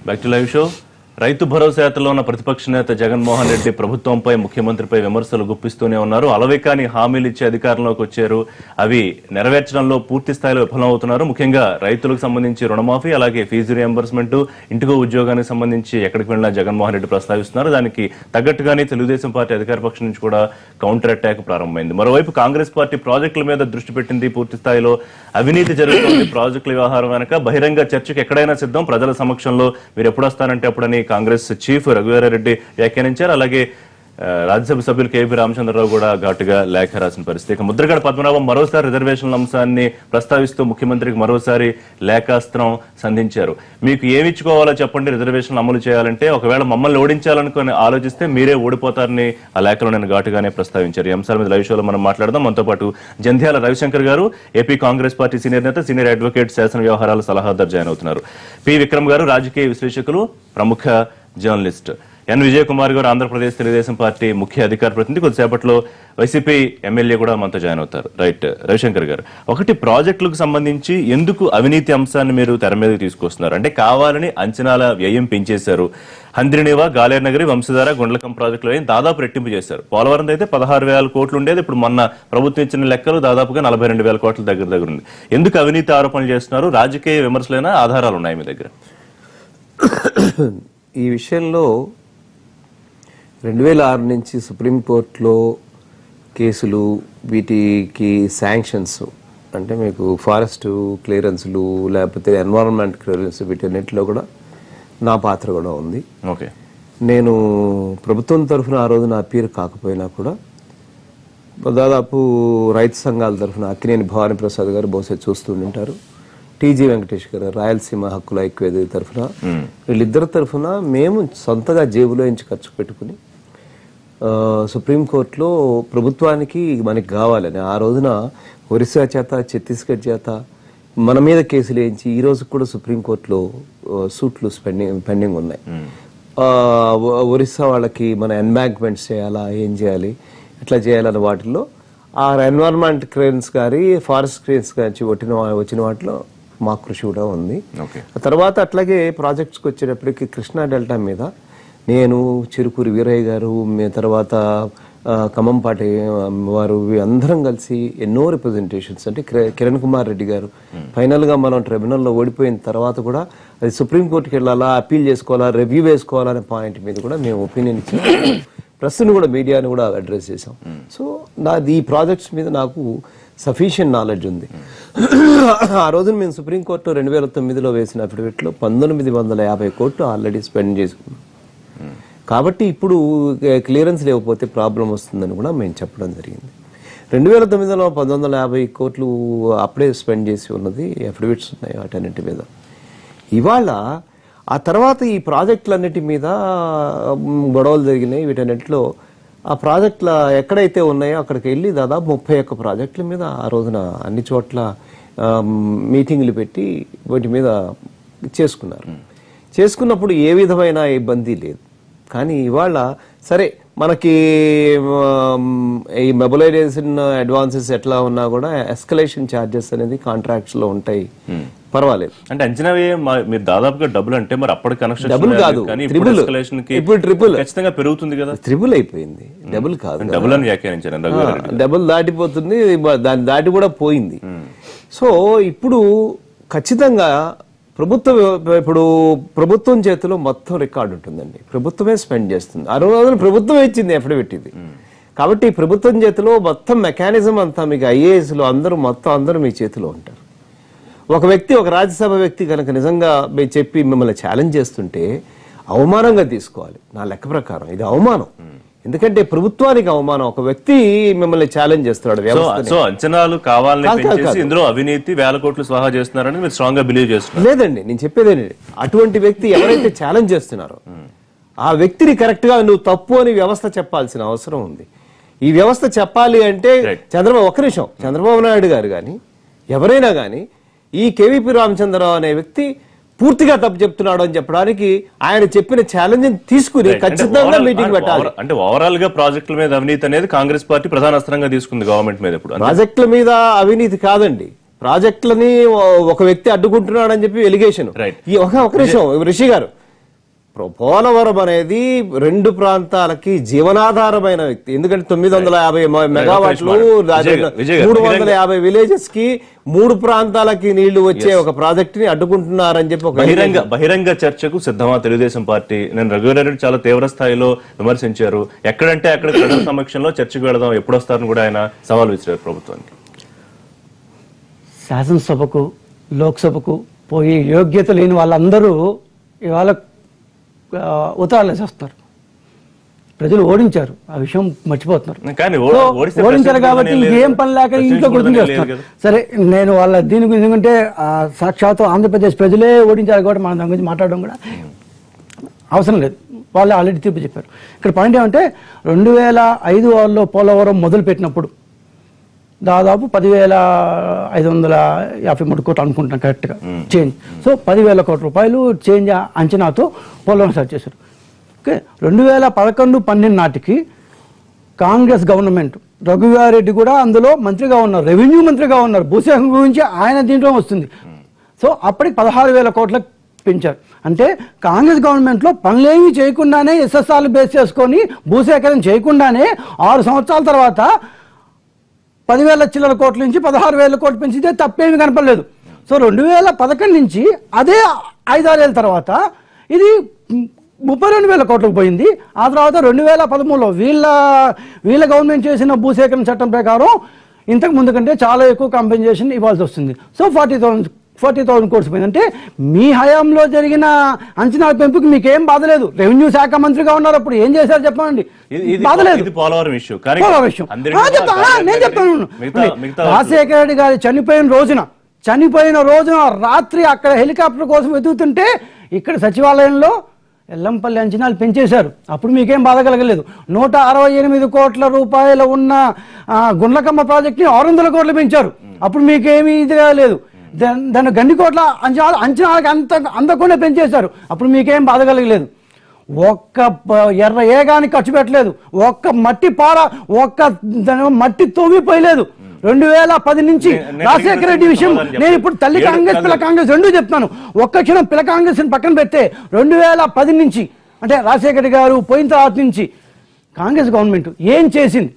Back to live show. Rythu Bharosa యాత్రలో ఉన్న ప్రతిపక్ష నేత జగన్మోహన్ రెడ్డి ప్రభుత్వంపై ముఖ్యమంత్రిపై విమర్శలు గుప్పిస్తూనే ఉన్నారు. అలవికాని హామీలు ఇచ్చి అధికారంలోకి వచ్చారు, అవి నెరవేర్చడంలో పూర్తి స్థాయిలో విఫలమవుతున్నారు. ముఖ్యంగా రైతులకు సంబంధించి రుణమాఫీ, అలాగే ఫీజు రియంబర్స్మెంట్, ఇంటికో ఉద్యోగానికి సంబంధించి ఎక్కడికి వెళ్ళినా జగన్మోహన్ రెడ్డి ప్రస్తావిస్తున్నారు. దానికి తగ్గట్టుగానే తెలుగుదేశం పార్టీ అధికార పక్షం నుంచి కూడా కౌంటర్ అటాక్ ప్రారంభమైంది. మరోవైపు కాంగ్రెస్ పార్టీ ప్రాజెక్టుల మీద దృష్టి పెట్టింది. పూర్తి స్థాయిలో అవినీతి జరుగుతుంది. ప్రాజెక్టుల వ్యవహారం వెనక బహిరంగ చర్చకు ఎక్కడైనా సిద్ధం, ప్రజల సమక్షంలో మీరు ఎప్పుడు వస్తారంటే అప్పుడని కాంగ్రెస్ చీఫ్ రఘువీరారెడ్డి వ్యాఖ్యానించారు. అలాగే రాజ్యసభ సభ్యులు కేవీ రామచంద్రరావు కూడా ఘాటుగా లేఖ రాసిన పరిస్థితి. ఇక ముద్రగడ పద్మనాభం మరోసారి రిజర్వేషన్ల అంశాన్ని ప్రస్తావిస్తూ ముఖ్యమంత్రికి మరోసారి లేఖాస్త్రం సంధించారు. మీకు ఏమిచ్చుకోవాలో చెప్పండి, రిజర్వేషన్లు అమలు చేయాలంటే, ఒకవేళ మమ్మల్ని ఓడించాలనుకుని ఆలోచిస్తే మీరే ఓడిపోతారని ఆ లేఖలో నేను ఘాటుగానే ప్రస్తావించారు. ఈ అంశాల మీద లైవ్ షోలో మనం మాట్లాడదాం. మనతో పాటు జంధ్యాల రవిశంకర్ గారు, ఏపీ కాంగ్రెస్ పార్టీ సీనియర్ నేత, సీనియర్ అడ్వకేట్, శాసన వ్యవహారాల సలహాదారు జాయిన్ అవుతున్నారు. పి విక్రమ్ గారు, రాజకీయ విశ్లేషకులు, ప్రముఖ జర్నలిస్ట్. ఎన్ విజయ్ కుమార్ గారు, ఆంధ్రప్రదేశ్ తెలుగుదేశం పార్టీ ముఖ్య అధికార ప్రతినిధి, కొద్దిసేపట్లో వైసీపీ ఎమ్మెల్యే కూడా మనతో జాయిన్ అవుతారు. రైట్ రవిశంకర్ గారు, ఒకటి ప్రాజెక్టులకు సంబంధించి ఎందుకు అవినీతి అంశాన్ని మీరు తెర మీదకి తీసుకొస్తున్నారు? అంటే కావాలని అంచనాల వ్యయం పెంచేశారు. హంద్రినివా, గాలేరు నగరి, వంశధార, గుండ్లకం ప్రాజెక్టులు వ్యయం దాదాపు రెట్టింపు చేశారు. పోలవరం అయితే 16,000 కోట్లు ఉండేది, ఇప్పుడు మొన్న ప్రభుత్వం ఇచ్చిన లెక్కలు దాదాపుగా 42,000 కోట్ల దగ్గర ఉంది. ఎందుకు అవినీతి ఆరోపణలు చేస్తున్నారు? రాజకీయ విమర్శలైనా ఆధారాలు ఉన్నాయి మీ దగ్గర? ఈ విషయంలో 2006 నుంచి సుప్రీంకోర్టులో కేసులు, వీటికి శాంక్షన్స్ అంటే మీకు ఫారెస్ట్ క్లియరెన్స్లు లేకపోతే ఎన్వైరన్మెంట్ క్లియరెన్స్, వీటన్నిటిలో కూడా నా పాత్ర కూడా ఉంది. ఓకే, నేను ప్రభుత్వం తరఫున ఆ రోజున అపీర్ కాకపోయినా కూడా దాదాపు రైతు సంఘాల తరఫున అక్కినేని భవానీ ప్రసాద్ గారు బహుశా చూస్తుంటారు, టీజీ వెంకటేష్ గారు రాయలసీమ హక్కుల ఐక్యవేదిక తరఫున, వీళ్ళిద్దరి తరఫున మేము సొంతగా జేబులో నుంచి ఖర్చు పెట్టుకుని సుప్రీంకోర్టులో ప్రభుత్వానికి మనకి కావాలని ఆ రోజున ఒరిస్సా చేత, ఛత్తీస్గఢ్ చేత మన మీద కేసులు వేయించి ఈ రోజు కూడా సుప్రీంకోర్టులో సూట్లు పెండింగ్ ఉన్నాయి. ఒరిస్సా వాళ్ళకి మన ఎన్బాంక్మెంట్స్ చేయాలా, ఏం చేయాలి, ఎట్లా చేయాలన్న వాటిల్లో ఆ ఎన్వైరన్మెంట్ క్లియరెన్స్ గారి, ఫారెస్ట్ క్లియరెన్స్ గారి వచ్చిన వాటిలో మా కృషి కూడా ఉంది. ఆ తర్వాత అట్లాగే ప్రాజెక్ట్స్కి వచ్చేటప్పటికి కృష్ణా డెల్టా మీద నేను, చిరుకూరి వీరయ్య గారు, తర్వాత ఖమ్మంపాటి వారు అందరం కలిసి ఎన్నో రిప్రజెంటేషన్స్, అంటే కిరణ్ కుమార్ రెడ్డి గారు ఫైనల్గా మనం ట్రిబ్యునల్లో ఓడిపోయిన తర్వాత కూడా అది సుప్రీంకోర్టుకి వెళ్ళాలా, అప్పీల్ చేసుకోవాలా, రివ్యూ వేసుకోవాలా అనే పాయింట్ మీద కూడా మేము ఒపీనియన్ ఇచ్చాం. ప్రెస్ని కూడా, మీడియాని కూడా అడ్రస్ చేసాం. సో ఈ ప్రాజెక్ట్స్ మీద నాకు సఫిషియెంట్ నాలెడ్జ్ ఉంది. ఆ రోజున మేము సుప్రీంకోర్టు 2009లో వేసిన అఫిడవిట్లో 1950 కోట్లు ఆల్రెడీ స్పెండ్ చేసుకున్నాం. కాబట్టి ఇప్పుడు క్లియరెన్స్ లేకపోతే ప్రాబ్లం వస్తుందని కూడా మేము చెప్పడం జరిగింది. 2009లో 1950 కోట్లు అప్పుడే స్పెండ్ చేసి ఉన్నది, అఫిడవిట్స్ ఉన్నాయి వాటన్నిటి మీద. ఇవాళ ఆ తర్వాత ఈ ప్రాజెక్టులన్నిటి మీద గొడవలు జరిగినాయి. వీటన్నిటిలో ఆ ప్రాజెక్టుల ఎక్కడైతే ఉన్నాయో అక్కడికి వెళ్ళి దాదాపు 31 ప్రాజెక్టుల మీద ఆ రోజున అన్ని చోట్ల మీటింగ్లు పెట్టి వాటి మీద చేసుకున్నప్పుడు ఏ విధమైన ఇబ్బంది లేదు. కానీ ఇవాళ సరే మనకి ఈ మొబిలైజేషన్ అడ్వాన్సెస్ ఎట్లా ఉన్నా కూడా ఎస్కలేషన్ ఛార్జెస్ అనేది కాంట్రాక్ట్స్ లో ఉంటాయి, పర్వాలేదు. అంటే అంచనా మీరు దాదాపుగా డబుల్ అంటే మరి అప్పటి కనెక్షన్ డబుల్ కాదు, ఇప్పుడు ట్రిపుల్ ఖచ్చితంగా పెరుగుతుంది కదా. ట్రిపుల్ అయిపోయింది, డబుల్ కాదు, డబుల్ అని వ్యాఖ్యానించారు. డబుల్ దాటిపోతుంది, దాని దాటి కూడా పోయింది. సో ఇప్పుడు ఖచ్చితంగా ప్రభుత్వం చేతిలో మొత్తం రికార్డు ఉంటుందండి. ప్రభుత్వమే స్పెండ్ చేస్తుంది. ఆ రోజున ప్రభుత్వమే ఇచ్చింది అఫిడవిట్ ఇది. కాబట్టి ప్రభుత్వం చేతిలో మొత్తం మెకానిజం అంతా, మీకు ఐఏఎస్లు అందరూ మీ చేతిలో ఉంటారు. ఒక వ్యక్తి, ఒక రాజ్యసభ వ్యక్తి కనుక నిజంగా చెప్పి మిమ్మల్ని ఛాలెంజ్ చేస్తుంటే అవమానంగా తీసుకోవాలి. నా లెక్క ప్రకారం ఇది అవమానం. ఎందుకంటే ప్రభుత్వానికి అవమానం. ఒక వ్యక్తి మిమ్మల్ని ఛాలెంజ్ చేస్తున్నాడు. సో అంచనాలు కావాలని ఇందులో అవినీతి, వేల కోట్లు స్వాహా చేస్తున్నారని మీరు స్ట్రాంగ్ గా బిలీవ్ చేస్తున్నారు? లేదండి, నేను చెప్పేది అటువంటి వ్యక్తి ఎవరైతే ఛాలెంజ్ చేస్తున్నారో ఆ వ్యక్తిని కరెక్ట్ గా నువ్వు తప్పు అని వ్యవస్థ చెప్పాల్సిన అవసరం ఉంది. ఈ వ్యవస్థ చెప్పాలి అంటే చంద్రబాబు నాయుడు గారు కానీ ఎవరైనా కానీ ఈ కేవీపీ రామచంద్రరావు అనే వ్యక్తి పూర్తిగా తప్పు చెప్తున్నాడు అని చెప్పడానికి ఆయన చెప్పిన ఛాలెంజ్ తీసుకుని ఖచ్చితంగా మీటింగ్ పెట్టాలి. అంటే ఓవరాల్ గా ప్రాజెక్టుల మీద అవినీతి అనేది కాంగ్రెస్ పార్టీ ప్రధాన అస్త్రంగా తీసుకుంది గవర్నమెంట్ మీద. ఇప్పుడు ప్రాజెక్టుల మీద అవినీతి కాదండి, ప్రాజెక్టులని ఒక వ్యక్తి అడ్డుకుంటున్నాడు అని చెప్పి ఎలిగేషన్. ఒక నిమిషం రిషి గారు, పోలవరం అనేది రెండు ప్రాంతాలకి జీవనాధారమైన వ్యక్తి. ఎందుకంటే 950 మెగావాట్లు 350 విలేజెస్ కి 3 ప్రాంతాలకి నీళ్లు వచ్చే ఒక ప్రాజెక్ట్ ని అడ్డుకుంటున్నారని చెప్పి ఒక బహిరంగ చర్చకు సిద్ధమా తెలుగుదేశం పార్టీ? నేను రఘువీరారెడ్డి చాలా తీవ్ర స్థాయిలో విమర్శించారు. ఎక్కడంటే అక్కడ ప్రజల సమక్షంలో చర్చకు వెళదాం, ఎప్పుడు వస్తారని కూడా ఆయన సవాల్ విసిరారు ప్రభుత్వానికి. శాసనసభకు లోక్సభకు పోయే యోగ్యత లేని వాళ్ళందరూ ఇవాళ ఉత్తరాలు వేసేస్తారు. ప్రజలు ఓడించారు, ఆ విషయం మర్చిపోతున్నారు. ఓడించారు కాబట్టి ఇంకేం పని లేక ఇంట్లో గుర్తు చేస్తున్నారు. సరే, నేను వాళ్ళ దీని గురించి, ఎందుకంటే సాక్షాత్తు ఆంధ్రప్రదేశ్ ప్రజలే ఓడించారు కాబట్టి మనం దాని గురించి మాట్లాడడం కూడా అవసరం లేదు. వాళ్ళు ఆల్రెడీ తీర్పు చెప్పారు. ఇక్కడ పాయింట్ ఏమంటే 2005 పోలవరం మొదలు పెట్టినప్పుడు దాదాపు 10,553 కోట్లు అనుకుంటున్నాను కరెక్ట్గా చేంజ్. సో 10,000 కోట్ల రూపాయలు చేంజ్ అంచనాతో పోలవరం స్టార్ట్ చేశారు. ఓకే, 2011-12 నాటికి కాంగ్రెస్ గవర్నమెంట్, రఘువీరారెడ్డి కూడా అందులో మంత్రిగా ఉన్నారు, రెవెన్యూ మంత్రిగా ఉన్నారు. భూసేకరణ గురించి ఆయన దీంట్లో వస్తుంది. సో అప్పటికి 16,000 కోట్లకు పెంచారు. అంటే కాంగ్రెస్ గవర్నమెంట్లో పనులేమీ చేయకుండానే ఎస్ఎస్ఆర్లు బేస్ చేసుకొని భూసేకరణ చేయకుండానే 6 సంవత్సరాల తర్వాత 10,000 చిల్లర కోట్ల నుంచి 16,000 కోట్లు పెంచితే తప్పేమీ కనపడలేదు. సో 2011 నుంచి అదే 5-6 ఏళ్ళ తర్వాత ఇది 32,000 కోట్లకు పోయింది. ఆ తర్వాత 2013లో వీళ్ళ గవర్నమెంట్ చేసిన భూసేకరణ చట్టం ప్రకారం ఇంతకు ముందు కంటే చాలా ఎక్కువ కాంపెన్సేషన్ ఇవ్వాల్సి వస్తుంది. సో 40,000 కోట్స్ పోయింది. అంటే మీ హయాంలో జరిగిన అంచనాల పెంపుకి మీకేం బాధ లేదు. రెవెన్యూ శాఖ మంత్రిగా ఉన్నారు, అప్పుడు ఏం చేశారు చెప్పండి. బాధ లేదు. పోలవరం విషయం నేను చెప్తాను. రాజశేఖర రెడ్డి గారు చనిపోయిన రోజున రాత్రి అక్కడ హెలికాప్టర్ కోసం వెతుకుతుంటే ఇక్కడ సచివాలయంలో ఎల్లంపల్లి అంచనాలు పెంచేశారు. అప్పుడు మీకేం బాధ కలగలేదు. 168 కోట్ల రూపాయలు ఉన్న గుండ్లకమ్మ ప్రాజెక్ట్ని 600 కోట్లు పెంచారు. అప్పుడు మీకేమీ ఇదిగా లేదు. దాని గండికోట్ల అంచనాలకు అందకుండా పెంచేశారు. అప్పుడు మీకేం బాధ కలగలేదు. ఒక్క ఎర్ర ఏగానికి ఖర్చు పెట్టలేదు. ఒక్క మట్టి పార, ఒక్క మట్టి తోమిపోయలేదు. 2010 నుంచి రాజశేఖర రెడ్డి విషయం, నేను ఇప్పుడు తల్లి కాంగ్రెస్ పిల్ల కాంగ్రెస్ రెండూ చెప్తాను. ఒక్క క్షణం పిల్ల కాంగ్రెస్ పక్కన పెడితే 2010 నుంచి అంటే రాజశేఖర రెడ్డి గారు పోయిన తర్వాత నుంచి కాంగ్రెస్ గవర్నమెంట్ ఏం చేసింది?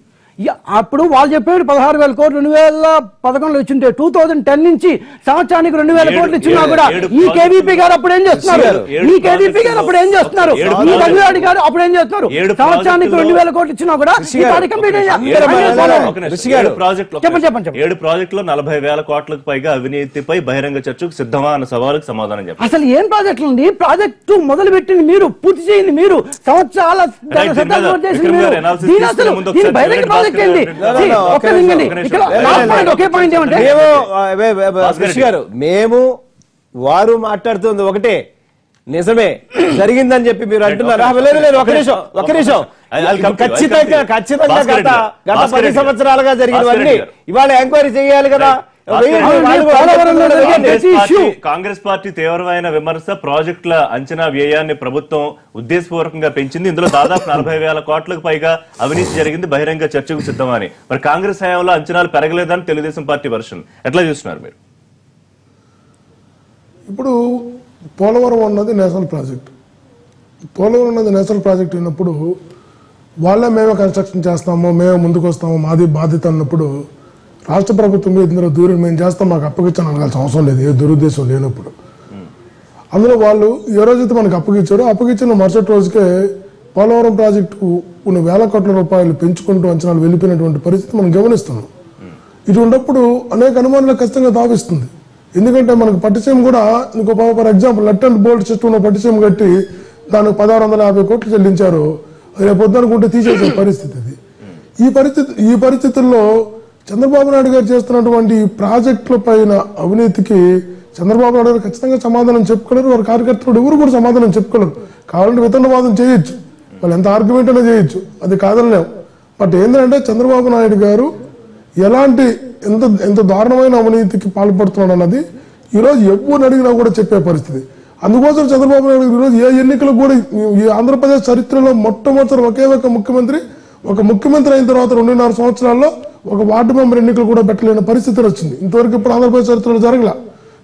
అప్పుడు వాళ్ళు చెప్పారు 16,000 కోట్లు 2011లో ఇచ్చింటే 2010 నుంచి సంవత్సరానికి 2,000 కోట్లు ఇచ్చినా కూడా ఈ కేవీపీ గారు అప్పుడు ఏం చేస్తున్నారు? ఈ రఘువీరారెడ్డి గారు అప్పుడు ఏం చేస్తున్నారు? సంవత్సరానికి 2,000 కోట్లు ఇచ్చినా కూడా చెప్పండి. 7 ప్రాజెక్టులో 40,000 కోట్లకు పైగా అవినీతిపై బహిరంగ చర్చకు సిద్ధమా అన్న సవాలుకు సమాధానం చెప్పండి. అసలు ఏం ప్రాజెక్టులు ఉంది? ప్రాజెక్టు మొదలు పెట్టింది మీరు, పూర్తి చేయండి మీరు, సంవత్సరాల బహిరంగ ప్రాజెక్ట్ మేము వారు మాట్లాడుతుంది ఒకటే, నిజమే జరిగిందని చెప్పి మీరు అంటున్నారా? లేదు, ఒక నిమిషం ఖచ్చితంగా గత 10 సంవత్సరాలుగా జరిగినవన్నీ ఇవాళ ఎంక్వైరీ చేయాలి కదా. కాంగ్రెస్ పార్టీ తీవ్రమైన విమర్శ, ప్రాజెక్టుల అంచనా వ్యయాన్ని ప్రభుత్వం ఉద్దేశపూర్వకంగా పెంచింది, ఇందులో దాదాపు 40,000 కోట్లకు పైగా అవినీతి జరిగింది, బహిరంగ చర్చకు సిద్ధమని. మరి కాంగ్రెస్ హయాంలో అంచనాలు పెరగలేదని తెలుగుదేశం పార్టీ వర్షన్ ఎట్లా చూస్తున్నారు మీరు? ఇప్పుడు పోలవరం అన్నది నేషనల్ ప్రాజెక్ట్. పోలవరం అన్నది నేషనల్ ప్రాజెక్ట్ అయినప్పుడు వాళ్ళే మేమే కన్స్ట్రక్షన్ చేస్తాము, మేమే ముందుకు వస్తాము, మాది బాధ్యత అన్నప్పుడు రాష్ట్ర ప్రభుత్వం మీద ఇందులో దూరం మేము చేస్తాం, మాకు అప్పగించాలని అడగాల్సిన అవసరం లేదు, ఏ దురుద్దేశం లేనప్పుడు. అందులో వాళ్ళు ఏ రోజైతే మనకు అప్పగించిన మరుసటి రోజుకే పోలవరం ప్రాజెక్టు కొన్ని 1,000 కోట్ల రూపాయలు పెంచుకుంటూ అంచనాలు వెళ్ళిపోయినటువంటి పరిస్థితి మనం గమనిస్తున్నాం. ఇటువంటిప్పుడు అనేక అనుమానాలు ఖచ్చితంగా తావిస్తుంది. ఎందుకంటే మనకు పట్టిసీమ కూడా ఇంకో for example nut and bolt సిస్టంలో పట్టిసీమ కట్టి దానికి 1,650 కోట్లు చెల్లించారు. రేపు పొద్దునుకుంటే తీసేసే పరిస్థితి ఇది. ఈ పరిస్థితుల్లో చంద్రబాబు నాయుడు గారు చేస్తున్నటువంటి ప్రాజెక్టుల పైన అవినీతికి చంద్రబాబు నాయుడు గారు ఖచ్చితంగా సమాధానం చెప్పుకోలేరు. వారి కార్యకర్తలు ఎవరు కూడా సమాధానం చెప్పుకోలేరు. కావాలంటే వితండవాదం చేయొచ్చు, వాళ్ళు ఎంత ఆర్గ్యుమెంట్ అయినా చేయొచ్చు, అది కాదనలేము. బట్ ఏంటంటే చంద్రబాబు నాయుడు గారు ఎలాంటి ఎంత దారుణమైన అవినీతికి పాల్పడుతున్నాడు అన్నది ఈరోజు ఎవరిని అడిగినా కూడా చెప్పే పరిస్థితి. అందుకోసం చంద్రబాబు నాయుడు ఈరోజు ఏ ఎన్నికలు కూడా ఈ ఆంధ్రప్రదేశ్ చరిత్రలో మొట్టమొదటి ఒకే ఒక ముఖ్యమంత్రి అయిన తర్వాత 2.5 సంవత్సరాల్లో ఒక వార్డు మెంబర్ ఎన్నికలు కూడా పెట్టలేని పరిస్థితి వచ్చింది. ఇంతవరకు ఇప్పుడు ఆంధ్రప్రదేశ్ చరిత్రలో జరగల.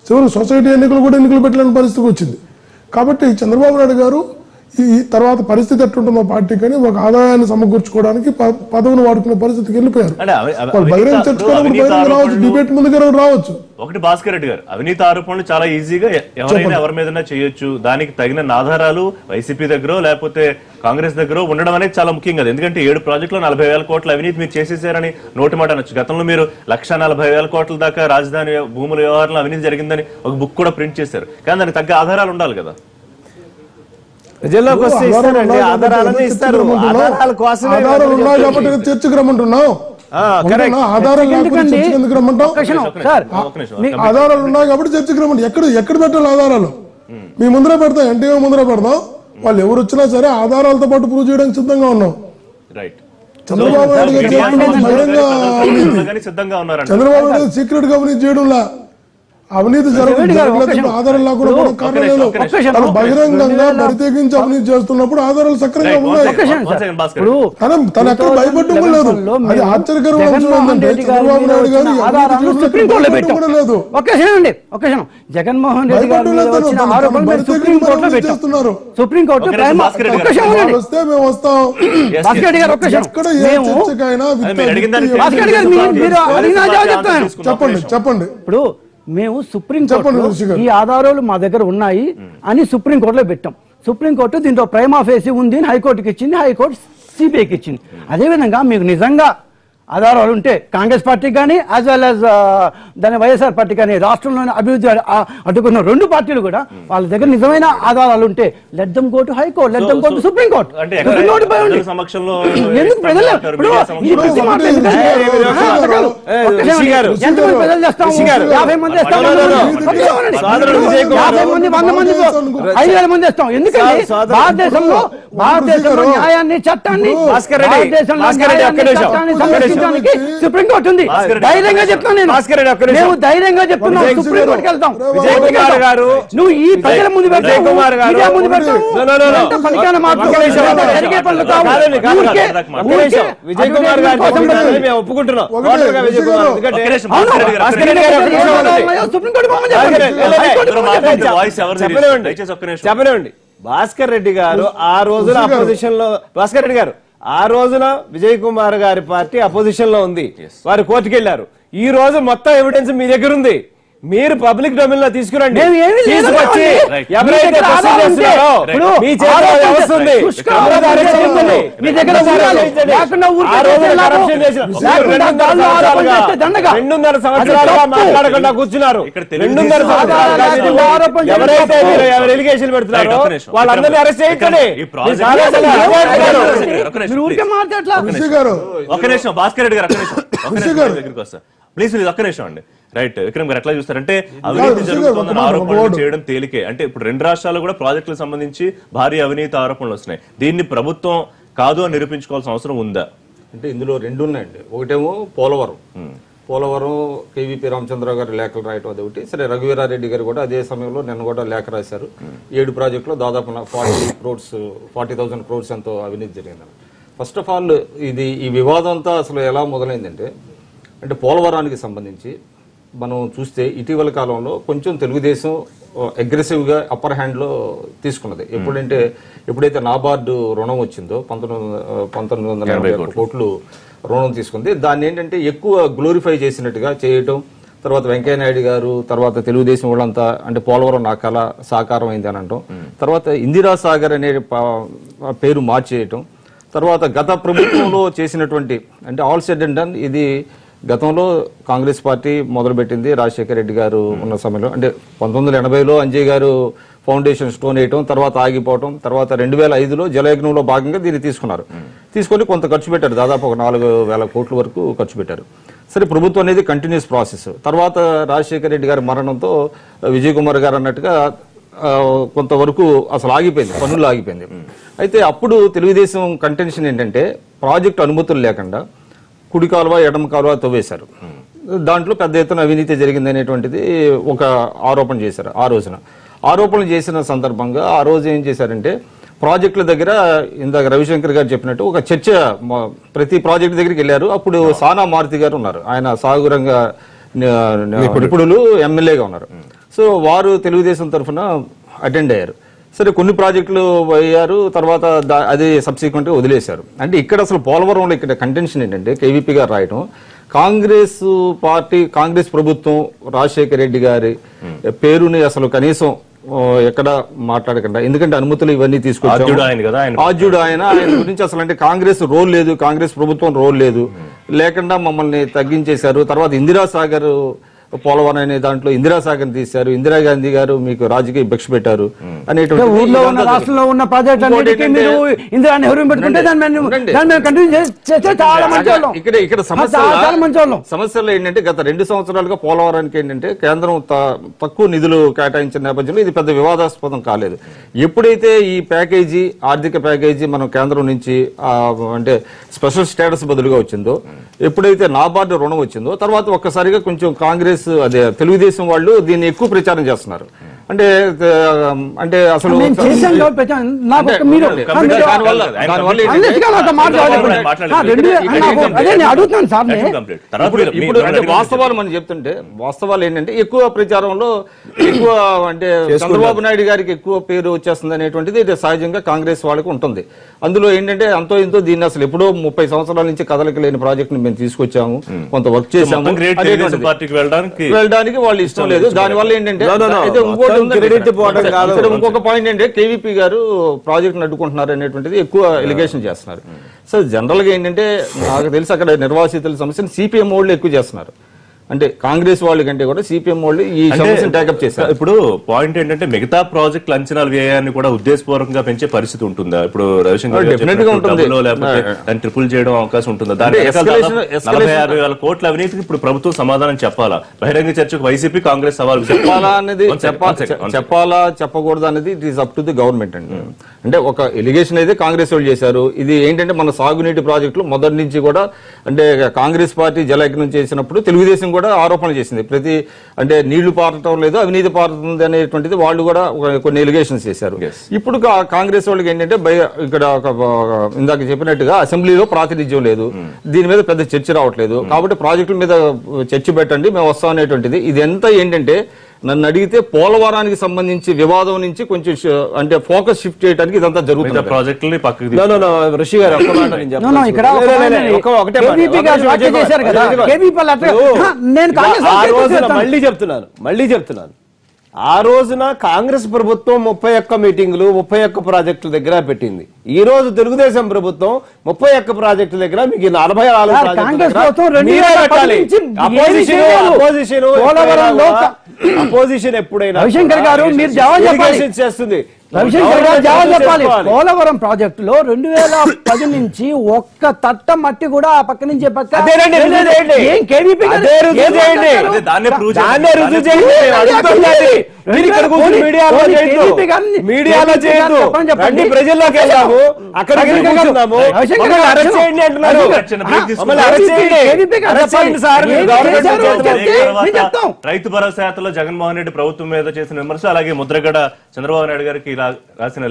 చివరి సొసైటీ ఎన్నికలు పెట్టలేని పరిస్థితికి వచ్చింది. కాబట్టి చంద్రబాబు నాయుడు గారు ఈ తర్వాత పరిస్థితి ఎట్లుంటుందో పార్టీ కానీ ఒక ఆదాయాన్ని సమకూర్చుకోవడానికి పదవిని వాడుకునే పరిస్థితికి వెళ్ళిపోయారు. వాళ్ళు బహిరంగ చర్చకోవడం బహిరంగ రావచ్చు, డిబేట్ ముందుగా రావచ్చు. ఒకటి భాస్కర్ రెడ్డి గారు, అవినీతి ఆరోపణలు చాలా ఈజీగా ఎవరైనా ఎవరి మీదైనా చేయొచ్చు. దానికి తగిన ఆధారాలు వైసీపీ దగ్గర లేకపోతే కాంగ్రెస్ దగ్గర ఉండడం అనేది చాలా ముఖ్యం కదా. ఎందుకంటే 7 ప్రాజెక్టులో 40,000 కోట్ల అవినీతి మీరు చేసేసారని నోటి మాట అనొచ్చు. గతంలో మీరు 1,40,000 కోట్ల దాకా రాజధాని భూముల వ్యవహారంలో అవినీతి జరిగిందని ఒక బుక్ కూడా ప్రింట్ చేశారు. కానీ దానికి తగ్గ ఆధారాలు ఉండాలి కదా. ప్రజల్లోకి వస్తే ఇస్తారండి, ఆధారాలన్నీ ఇస్తారు. ఆధారాల కోసమే ఆధారాలు ఉన్నాయి కాబట్టి చర్చకు రమ్మంటున్నావు. ఆధారాలు లేకుండా చర్చకు ఎందుకు రమ్మంటావు? ఆధారాలు ఉన్నాయి కాబట్టి చర్చకు రమ్మంటాం. ఎక్కడ పెట్టాలి ఆధారాలు? మీ ముందరే పెడతాం, ఎన్టీవీ ముందరే పెడతాం. వాళ్ళు ఎవరు వచ్చినా సరే ఆధారాలతో పాటు ప్రూవ్ చేయడానికి సిద్ధంగా ఉన్నాం. చంద్రబాబు నాయుడు చంద్రబాబు నాయుడు సీక్రెట్ గా అవినీతి చేయడంలా, అవినీతి జరగలేదు ఆధారం లేకుండా కారణం లేదు. తను బహిరంగంగా ప్రత్యేకించి అవినీతి చేస్తున్నప్పుడు ఆధారాలు సక్రమంగా ఉన్నాయి. తను ఎక్కడ భయపడడం లేదు. అది ఆశ్చర్యకరమైన అంశం ఏంటంటే చంద్రబాబు నాయుడు గారు కూడా లేదు. జగన్మోహన్ రెడ్డి చేస్తున్నారు. సుప్రీంకోర్టు వస్తే మేము వస్తాం. ఎక్కడ ఏ చర్చకైనా చెప్పండి చెప్పండి. ఇప్పుడు మేము సుప్రీంకోర్టు ఈ ఆధారాలు మా దగ్గర ఉన్నాయి అని సుప్రీంకోర్టులో పెట్టాం. సుప్రీంకోర్టు దీంట్లో ప్రైమా ఫేసి ఉంది అని హైకోర్టుకి ఇచ్చింది, హైకోర్టు సిబిఐకి ఇచ్చింది. అదేవిధంగా మీకు నిజంగా ఆధారాలు ఉంటే కాంగ్రెస్ పార్టీకి కానీ యాజ్ వెల్ యాజ్ దాని వైఎస్ఆర్ పార్టీ కానీ రాష్ట్రంలోని అభివృద్ధి అడ్డుకున్న 2 పార్టీలు కూడా వాళ్ళ దగ్గర నిజమైన ఆధారాలు ఉంటే let them go to high court, let them go to supreme court. ఎందుకు ప్రజలు ఎంతమంది ప్రజలు చేస్తాం? 50 మంది చేస్తాం, 50 మంది 100 మంది 5,000 మంది చేస్తాం. ఎందుకంటే భారతదేశంలో న్యాయాన్ని చట్టాన్ని సుప్రీంకోర్టు ఉంది. ధైర్యంగా చెప్తాను నేను, మేము ధైర్యంగా చెప్తున్నాం సుప్రీంకోర్టుకి వెళ్తాం. నువ్వు ఈ ప్రజల ముందు పెడతావు, ముందు పెడతావు. విజయ్ కుమార్ గారు ఒప్పుకుంటున్నాం. చెప్పలేండి. భాస్కర్ రెడ్డి గారు ఆ రోజున అపోజిషన్ లో, భాస్కర్ రెడ్డి గారు ఆ రోజున విజయ్ కుమార్ గారి పార్టీ అపోజిషన్ లో ఉంది, వారు కోర్టుకు వెళ్లారు. ఈ రోజు మొత్తం ఎవిడెన్స్ మీ దగ్గర ఉంది, మీరు పబ్లిక్ డొమైన్ లో తీసుకురండి. తీసుకొచ్చి ఎవరైతే మీ చేతిలో వ్యవస్థ ఉంది, 2.5 సంవత్సరాలుగా మాట్లాడకుండా కూర్చున్నారు. 2.5 సంవత్సరాలుగా ఎవరైతే ఎలిగేషన్ పెడుతున్నారో వాళ్ళందరినీ అరెస్ట్ చేయించండి. ప్లీజ్ ఒక్క నిమిషం అండి. రైట్, విక్రమ్ గారు ఎట్లా చూస్తారంటే అవినీతి జరుగుతుందని ఆరోపణలు చేయడం తేలికే. అంటే ఇప్పుడు 2 రాష్ట్రాలు కూడా ప్రాజెక్టులకు సంబంధించి భారీ అవినీతి ఆరోపణలు వస్తున్నాయి. దీన్ని ప్రభుత్వం కాదు అని నిరూపించుకోవాల్సిన అవసరం ఉందా? అంటే ఇందులో 2 ఉన్నాయండి. ఒకటేమో పోలవరం కేవీపీ రామచంద్రరావు గారు లేఖలు రాయటం అది ఒకటి. సరే, రఘువీరారెడ్డి గారు కూడా అదే సమయంలో నిన్న కూడా లేఖ రాశారు. 7 ప్రాజెక్టులో దాదాపు 40,000 crores ఎంతో అవినీతి జరిగిందని. ఫస్ట్ ఆఫ్ ఆల్ ఈ వివాదం అంతా అసలు ఎలా మొదలైందంటే, అంటే పోలవరానికి సంబంధించి మనం చూస్తే ఇటీవల కాలంలో కొంచెం తెలుగుదేశం అగ్రెసివ్గా అప్పర్ హ్యాండ్లో తీసుకున్నది. ఎప్పుడైతే నాబార్డు రుణం వచ్చిందో 1980 కోట్లు రుణం తీసుకుంది, దాన్ని ఏంటంటే ఎక్కువ గ్లోరిఫై చేసినట్టుగా చేయటం. తర్వాత వెంకయ్యనాయుడు గారు, తర్వాత తెలుగుదేశం వాళ్ళంతా అంటే పోలవరం నా కళ సాకారం అయింది అని అంటాం. తర్వాత ఇందిరా సాగర్ అనే పేరు మార్చేయటం. తర్వాత గత ప్రభుత్వంలో చేసినటువంటి అంటే ఆల్ సెడ్ అండ్ డన్, ఇది గతంలో కాంగ్రెస్ పార్టీ మొదలుపెట్టింది రాజశేఖర రెడ్డి గారు ఉన్న సమయంలో. అంటే 1980లో అంజయ్ గారు ఫౌండేషన్ స్టోన్ వేయటం, తర్వాత ఆగిపోవటం. తర్వాత 2005లో జలయజ్ఞంలో భాగంగా దీన్ని తీసుకొని కొంత ఖర్చు పెట్టారు, దాదాపు ఒక 4,000 కోట్ల వరకు ఖర్చు పెట్టారు. సరే, ప్రభుత్వం అనేది కంటిన్యూస్ ప్రాసెస్. తర్వాత రాజశేఖర రెడ్డి గారి మరణంతో విజయ్ కుమార్ గారు అన్నట్టుగా కొంతవరకు అసలు ఆగిపోయింది, పనులు ఆగిపోయింది. అయితే అప్పుడు తెలుగుదేశం కంటెన్షన్ ఏంటంటే ప్రాజెక్టు అనుమతులు లేకుండా కుడి కాలువ ఎడమ కాలువ తవ్వేశారు. దాంట్లో పెద్ద ఎత్తున అవినీతి జరిగింది అనేటువంటిది ఒక ఆరోపణ చేశారు. ఆ రోజున ఆరోపణలు చేసిన సందర్భంగా ఆ రోజు ఏం చేశారంటే, ప్రాజెక్టుల దగ్గర ఇందాక రవిశంకర్ గారు చెప్పినట్టు ఒక చర్చ, ప్రతి ప్రాజెక్టు దగ్గరికి వెళ్ళారు. అప్పుడు సానా మారుతి గారు ఉన్నారు, ఆయన సాగురంగ నిపుణులు, ఎమ్మెల్యేగా ఉన్నారు. సో వారు తెలుగుదేశం తరఫున అటెండ్ అయ్యారు. సరే కొన్ని ప్రాజెక్టులు అయ్యారు, తర్వాత అది సబ్సిక్వెంట్ గా వదిలేశారు. అంటే ఇక్కడ అసలు పోలవరంలో ఇక్కడ కంటెన్షన్ ఏంటంటే కేవీపీ గారు రాయటం, కాంగ్రెస్ పార్టీ కాంగ్రెస్ ప్రభుత్వం రాజశేఖర రెడ్డి గారి పేరుని అసలు కనీసం ఎక్కడ మాట్లాడకుండా, ఎందుకంటే అనుమతులు ఇవన్నీ తీసుకొచ్చారు, ఆద్యుడు ఆయన గురించి అసలు అంటే కాంగ్రెస్ రోల్ లేదు, కాంగ్రెస్ ప్రభుత్వం రోల్ లేదు, లేకుండా మమ్మల్ని తగ్గించేశారు. తర్వాత ఇందిరాసాగర్ పోలవరం అనే దాంట్లో ఇందిరాసాగర్ తీశారు, ఇందిరాగాంధీ గారు మీకు రాజకీయ భిక్ష పెట్టారు అనేటువంటి ఊర్లో ఉన్న రాష్ట్రంలో ఉన్న ప్రాజెక్ట్ ఇందిరా నెహ్రూ పెట్టుకుంటే ఇక్కడ సమస్యలు ఏంటంటే గత 2 సంవత్సరాలుగా పోలవరానికి ఏంటంటే కేంద్రం తక్కువ నిధులు కేటాయించిన నేపథ్యంలో ఇది పెద్ద వివాదాస్పదం కాలేదు. ఎప్పుడైతే ఈ ప్యాకేజీ ఆర్థిక ప్యాకేజీ మనం కేంద్రం నుంచి అంటే స్పెషల్ స్టేటస్ బదులుగా వచ్చిందో, ఎప్పుడైతే నాబార్డు రుణం వచ్చిందో, తర్వాత ఒక్కసారిగా కొంచెం కాంగ్రెస్ అదే తెలుగుదేశం వాళ్ళు దీన్ని ఎక్కువ ప్రచారం చేస్తున్నారు. అంటే అంటే అసలు ఇప్పుడు అంటే వాస్తవాలు మనం చెప్తుంటే వాస్తవాలు ఏంటంటే ఎక్కువ ప్రచారంలో ఎక్కువ అంటే చంద్రబాబు నాయుడు గారికి ఎక్కువ పేరు వచ్చేస్తుంది అనేటువంటిది సహజంగా కాంగ్రెస్ వాళ్ళకి ఉంటుంది. అందులో ఏంటంటే అంతో ఇంతో దీన్ని అసలు ఎప్పుడో 30 సంవత్సరాల నుంచి కదలిక లేని ప్రాజెక్ట్ ని మేము తీసుకొచ్చాము, కొంత వర్క్ చేసాము, వెళ్ళడానికి వాళ్ళు ఇష్టం లేదు. దానివల్ల ఏంటంటే ఇంకొక పాయింట్ ఏంటంటే కేవీపీ గారు ప్రాజెక్ట్ అడ్డుకుంటున్నారు అనేటువంటిది ఎక్కువ ఎలిగేషన్ చేస్తున్నారు. సో జనరల్ గా ఏంటంటే నాకు తెలిసి అక్కడ నిర్వాసితుల సమస్యను సిపిఎం వాళ్ళు ఎక్కువ చేస్తున్నారు. అంటే కాంగ్రెస్ వాళ్ళ కంటే కూడా సిపిఎం వాళ్ళు ఈ సమస్యను టేకప్ చేశారు. ఇప్పుడు పాయింట్ ఏంటంటే మిగతా ప్రాజెక్టుల అంచనాల వ్యయాన్ని కూడా ఉద్దేశపూర్వకంగా పెంచే పరిస్థితి ఉంటుందా? ఇప్పుడు రవిశంకర్ లేకపోతే ట్రిపుల్ చేయడం అవకాశం ఉంటుందా? దాని 40-50 కోట్ల అవినీతికి ఇప్పుడు ప్రభుత్వం సమాధానం చెప్పాలా? బహిరంగ చర్చకు వైసీపీ కాంగ్రెస్ సవాల్ చెప్పాలా అనేది చెప్పాలా చెప్పకూడదు అనేది it is up to the government అండి. అంటే ఒక ఎలిగేషన్ అయితే కాంగ్రెస్ వాళ్ళు చేశారు. ఇది ఏంటంటే మన సాగునీటి ప్రాజెక్టులు మొదటి నుంచి కూడా అంటే కాంగ్రెస్ పార్టీ జలయజ్ఞం చేసినప్పుడు తెలుగుదేశం కూడా ఆరోపణ చేసింది, ప్రతి అంటే నీళ్లు పారటం లేదు, అవినీతి పారుతుంది అనేటువంటిది వాళ్ళు కూడా కొన్ని ఎలిగేషన్స్ చేశారు. ఇప్పుడు కాంగ్రెస్ వాళ్ళకి ఏంటంటే ఇక్కడ ఇందాక చెప్పినట్టుగా అసెంబ్లీలో ప్రాతినిధ్యం లేదు, దీని మీద పెద్ద చర్చ రావట్లేదు, కాబట్టి ప్రాజెక్టుల మీద చర్చ పెట్టండి మేము వస్తాం అనేటువంటిది. ఇది ఎంత ఏంటంటే నన్ను అడిగితే పోలవరానికి సంబంధించి వివాదం నుంచి కొంచెం అంటే ఫోకస్ షిఫ్ట్ చేయడానికి ఇదంతా జరుగుతుంది. ప్రాజెక్టులని పక్కకి ఋషి గారు మళ్ళీ చెప్తున్నాను ఆ రోజున కాంగ్రెస్ ప్రభుత్వం 31 మీటింగులు 31 ప్రాజెక్టుల దగ్గర పెట్టింది. ఈ రోజు తెలుగుదేశం ప్రభుత్వం 31 ప్రాజెక్టుల దగ్గర మీకు 44 అపోజిషన్ ఎప్పుడైనా రవిశంకర్ గారు మీరు జవాబు చేస్తుంది. రవిశంకర్ గారు జవాబు చెప్పాలి. పోలవరం ప్రాజెక్టులో 2010 నుంచి ఒక్క తట్ట మట్టి కూడా ఆ పక్క నుంచి పక్క ప్రజల్లోకి వెళ్దాము, అక్కడ రైతు భరోసా యాత్రలో జగన్మోహన్ రెడ్డి ప్రభుత్వం మీద చేసిన విమర్శ, అలాగే ముద్రగడ చంద్రబాబు నాయుడు గారికి రాసిన